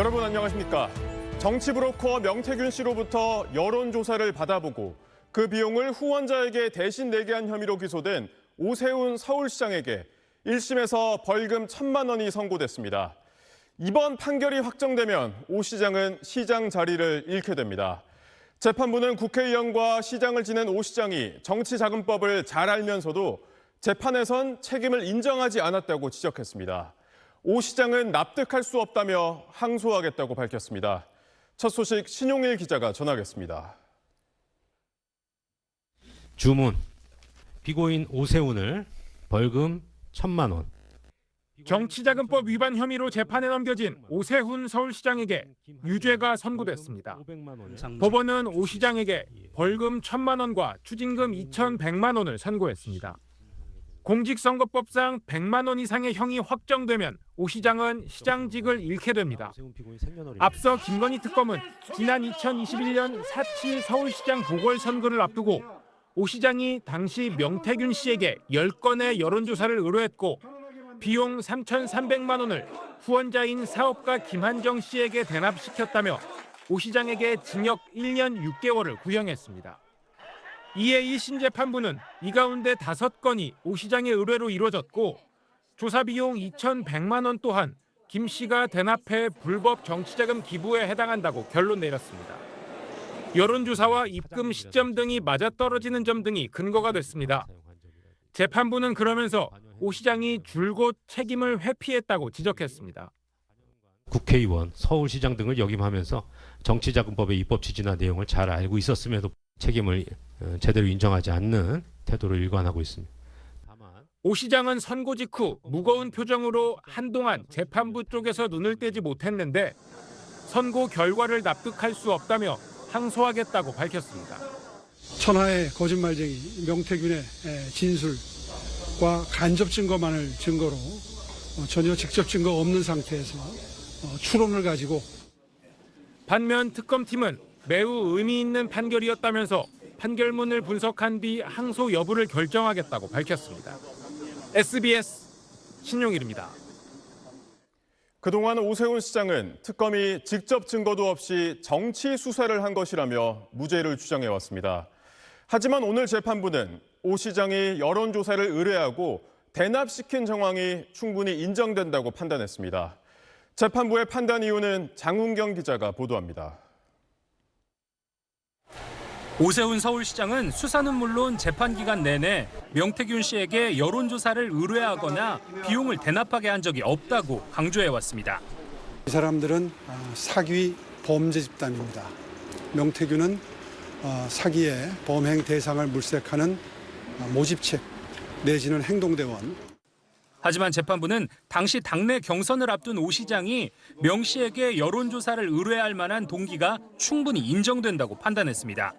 여러분 안녕하십니까? 정치 브로커 명태균 씨로부터 여론조사를 받아보고 그 비용을 후원자에게 대신 내게 한 혐의로 기소된 오세훈 서울시장에게 1심에서 벌금 1,000만 원이 선고됐습니다. 이번 판결이 확정되면 오 시장은 시장 자리를 잃게 됩니다. 재판부는 국회의원과 시장을 지낸 오 시장이 정치자금법을 잘 알면서도 재판에선 책임을 인정하지 않았다고 지적했습니다. 오 시장은 납득할 수 없다며 항소하겠다고 밝혔습니다. 첫 소식 신용일 기자가 전하겠습니다. 주문, 피고인 오세훈을 벌금 1,000만 원. 정치자금법 위반 혐의로 재판에 넘겨진 오세훈 서울시장에게 유죄가 선고됐습니다. 법원은 오 시장에게 벌금 1,000만 원과 추징금 2,100만 원을 선고했습니다. 공직선거법상 100만 원 이상의 형이 확정되면 오 시장은 시장직을 잃게 됩니다. 앞서 김건희 특검은 지난 2021년 4.7 서울시장 보궐선거를 앞두고 오 시장이 당시 명태균 씨에게 10건의 여론조사를 의뢰했고 비용 3,300만 원을 후원자인 사업가 김한정 씨에게 대납시켰다며 오 시장에게 징역 1년 6개월을 구형했습니다. 이에 1심 재판부는 이 가운데 5건이 오 시장의 의뢰로 이루어졌고 조사 비용 2,100만 원 또한 김 씨가 대납해 불법 정치자금 기부에 해당한다고 결론 내렸습니다. 여론조사와 입금 시점 등이 맞아떨어지는 점 등이 근거가 됐습니다. 재판부는 그러면서 오 시장이 줄곧 책임을 회피했다고 지적했습니다. 국회의원, 서울시장 등을 역임하면서 정치자금법의 입법 취지나 내용을 잘 알고 있었음에도 책임을 제대로 인정하지 않는 태도를 일관하고 있습니다. 오 시장은 선고 직후 무거운 표정으로 한동안 재판부 쪽에서 눈을 떼지 못했는데 선고 결과를 납득할 수 없다며 항소하겠다고 밝혔습니다. 천하의 거짓말쟁이 명태균의 진술과 간접 증거만을 증거로 전혀 직접 증거 없는 상태에서 추론을 가지고 반면 특검팀은 매우 의미 있는 판결이었다면서 판결문을 분석한 뒤 항소 여부를 결정하겠다고 밝혔습니다. SBS 신용일입니다. 그동안 오세훈 시장은 특검이 직접 증거도 없이 정치 수사를 한 것이라며 무죄를 주장해왔습니다. 하지만 오늘 재판부는 오 시장이 여론조사를 의뢰하고 대납시킨 정황이 충분히 인정된다고 판단했습니다. 재판부의 판단 이유는 장훈경 기자가 보도합니다. 오세훈 서울시장은 수사는 물론 재판 기간 내내 명태균 씨에게 여론조사를 의뢰하거나 비용을 대납하게 한 적이 없다고 강조해왔습니다. 이 사람들은 사기 범죄 집단입니다. 명태균은 사기의 범행 대상을 물색하는 모집책 내지는 행동대원. 하지만 재판부는 당시 당내 경선을 앞둔 오 시장이 명 씨에게 여론조사를 의뢰할 만한 동기가 충분히 인정된다고 판단했습니다.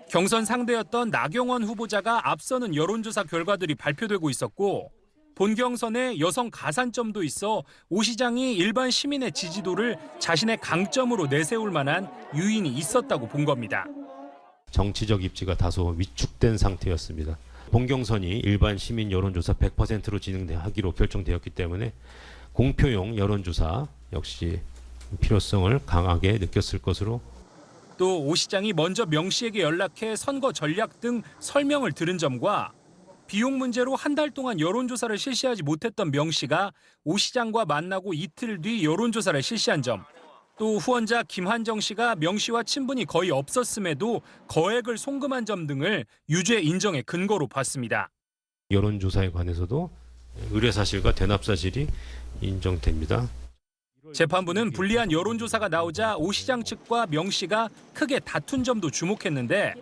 경선 상대였던 나경원 후보자가 앞서는 여론조사 결과들이 발표되고 있었고 본 경선에 여성 가산점도 있어 오 시장이 일반 시민의 지지도를 자신의 강점으로 내세울 만한 유인이 있었다고 본 겁니다. 정치적 입지가 다소 위축된 상태였습니다. 본 경선이 일반 시민 여론조사 100%로 진행하기로 결정되었기 때문에 공표용 여론조사 역시 필요성을 강하게 느꼈을 것으로. 또 오 시장이 먼저 명 씨에게 연락해 선거 전략 등 설명을 들은 점과 비용 문제로 한 달 동안 여론조사를 실시하지 못했던 명 씨가 오 시장과 만나고 이틀 뒤 여론조사를 실시한 점, 또 후원자 김한정 씨가 명 씨와 친분이 거의 없었음에도 거액을 송금한 점 등을 유죄 인정의 근거로 봤습니다. 여론조사에 관해서도 의뢰사실과 대납사실이 인정됩니다. 재판부는 불리한 여론조사가 나오자 오 시장 측과 명 씨가 크게 다툰 점도 주목했는데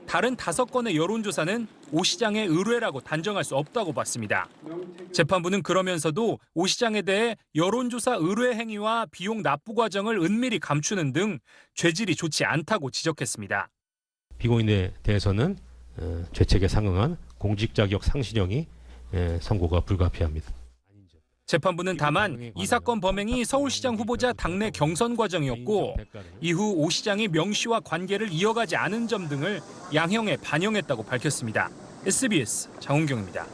다른 5건의 여론조사는 오 시장의 의뢰라고 단정할 수 없다고 봤습니다. 재판부는 그러면서도 오 시장에 대해 여론조사 의뢰 행위와 비용 납부 과정을 은밀히 감추는 등 죄질이 좋지 않다고 지적했습니다. 피고인에 대해서는 죄책에 상응한 공직자격 상실형이 선고가 불가피합니다. 재판부는 다만 이 사건 범행이 서울시장 후보자 당내 경선 과정이었고 이후 오 시장이 명 씨와 관계를 이어가지 않은 점 등을 양형에 반영했다고 밝혔습니다. SBS 장훈경입니다.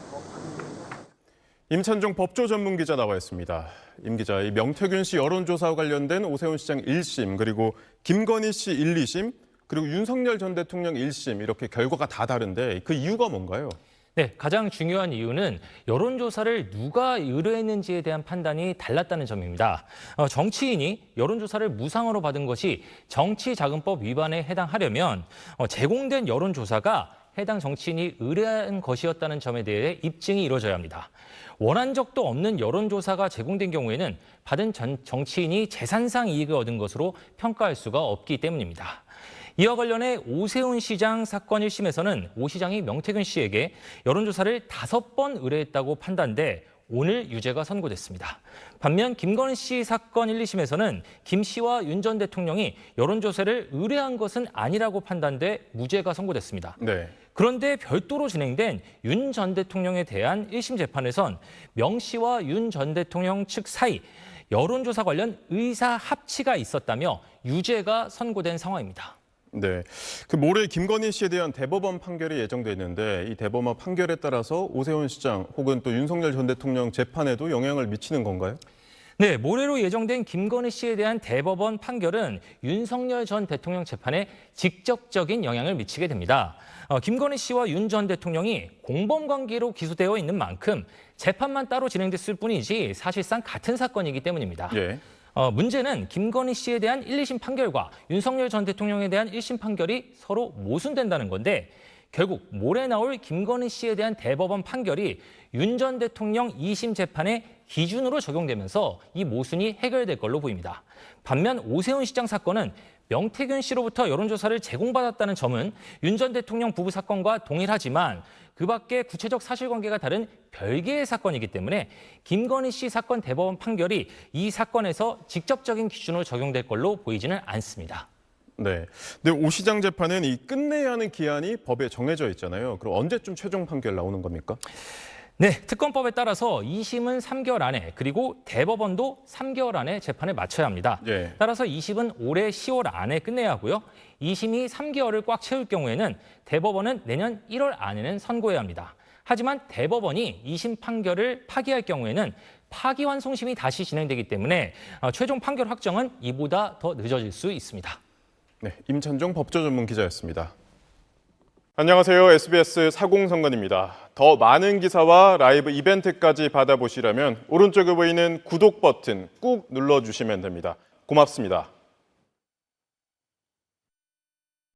임찬종 법조 전문 기자 나와 있습니다. 임 기자, 이 명태균 씨 여론조사와 관련된 오세훈 시장 1심, 그리고 김건희 씨 1, 2심, 그리고 윤석열 전 대통령 1심 이렇게 결과가 다 다른데 그 이유가 뭔가요? 네, 가장 중요한 이유는 여론조사를 누가 의뢰했는지에 대한 판단이 달랐다는 점입니다. 정치인이 여론조사를 무상으로 받은 것이 정치자금법 위반에 해당하려면 제공된 여론조사가 해당 정치인이 의뢰한 것이었다는 점에 대해 입증이 이루어져야 합니다. 원한 적도 없는 여론조사가 제공된 경우에는 받은 정치인이 재산상 이익을 얻은 것으로 평가할 수가 없기 때문입니다. 이와 관련해 오세훈 시장 사건 1심에서는 오 시장이 명태균 씨에게 여론조사를 5번 의뢰했다고 판단돼 오늘 유죄가 선고됐습니다. 반면 김건희 씨 사건 1, 2심에서는 김 씨와 윤 전 대통령이 여론조사를 의뢰한 것은 아니라고 판단돼 무죄가 선고됐습니다. 네. 그런데 별도로 진행된 윤 전 대통령에 대한 1심 재판에선 명 씨와 윤 전 대통령 측 사이 여론조사 관련 의사 합치가 있었다며 유죄가 선고된 상황입니다. 네, 그 모레 김건희 씨에 대한 대법원 판결이 예정돼 있는데 이 대법원 판결에 따라서 오세훈 시장 혹은 또 윤석열 전 대통령 재판에도 영향을 미치는 건가요? 네, 모레로 예정된 김건희 씨에 대한 대법원 판결은 윤석열 전 대통령 재판에 직접적인 영향을 미치게 됩니다. 김건희 씨와 윤 전 대통령이 공범관계로 기소되어 있는 만큼 재판만 따로 진행됐을 뿐이지 사실상 같은 사건이기 때문입니다. 예. 문제는 김건희 씨에 대한 1, 2심 판결과 윤석열 전 대통령에 대한 1심 판결이 서로 모순된다는 건데 결국 모레 나올 김건희 씨에 대한 대법원 판결이 윤 전 대통령 2심 재판의 기준으로 적용되면서 이 모순이 해결될 걸로 보입니다. 반면 오세훈 시장 사건은 명태균 씨로부터 여론조사를 제공받았다는 점은 윤 전 대통령 부부 사건과 동일하지만 그 밖에 구체적 사실관계가 다른 별개의 사건이기 때문에 김건희 씨 사건 대법원 판결이 이 사건에서 직접적인 기준으로 적용될 걸로 보이지는 않습니다. 네. 근데 오 시장 재판은 이 끝내야 하는 기한이 법에 정해져 있잖아요. 그럼 언제쯤 최종 판결 나오는 겁니까? 네, 특검법에 따라서 2심은 3개월 안에 그리고 대법원도 3개월 안에 재판을 마쳐야 합니다. 예. 따라서 2심은 올해 10월 안에 끝내야 하고요. 2심이 3개월을 꽉 채울 경우에는 대법원은 내년 1월 안에는 선고해야 합니다. 하지만 대법원이 2심 판결을 파기할 경우에는 파기환송심이 다시 진행되기 때문에 최종 판결 확정은 이보다 더 늦어질 수 있습니다. 네, 임찬종 법조 전문 기자였습니다. 안녕하세요. SBS 사공선관입니다. 더 많은 기사와 라이브 이벤트까지 받아보시려면 오른쪽에 보이는 구독 버튼 꾹 눌러주시면 됩니다. 고맙습니다.